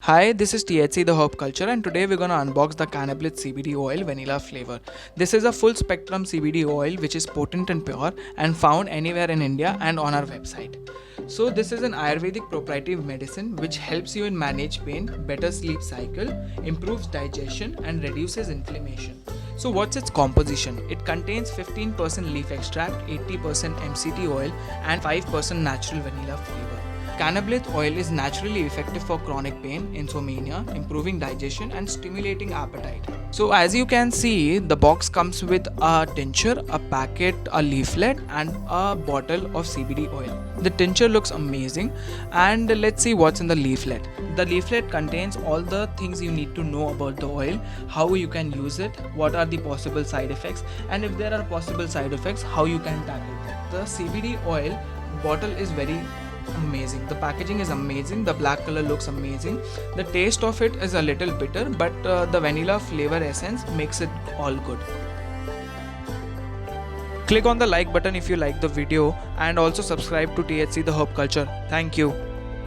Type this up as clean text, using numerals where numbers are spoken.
Hi, this is THC the Herb Culture, and today we're gonna unbox the Cannablithe CBD oil vanilla flavor. This is a full spectrum CBD oil which is potent and pure and found anywhere in India and on our website. So this is an Ayurvedic proprietary medicine which helps you in manage pain, better sleep cycle, improves digestion and reduces inflammation. So what's its composition? It contains 15% leaf extract, 80% MCT oil and 5% natural vanilla flavor. Cannablithe oil is naturally effective for chronic pain, insomnia, improving digestion and stimulating appetite. So as you can see, the box comes with a tincture, a packet, a leaflet and a bottle of CBD oil. The tincture looks amazing, and let's see what's in the leaflet. The leaflet contains all the things you need to know about the oil, how you can use it, what are the possible side effects, and if there are possible side effects, how you can tackle them. The CBD oil bottle is very amazing. The packaging is amazing. The black color looks amazing. The taste of it is a little bitter, but the vanilla flavor essence makes it all good. Click on the like button if you like the video, and also subscribe to THC the Herb Culture. Thank you.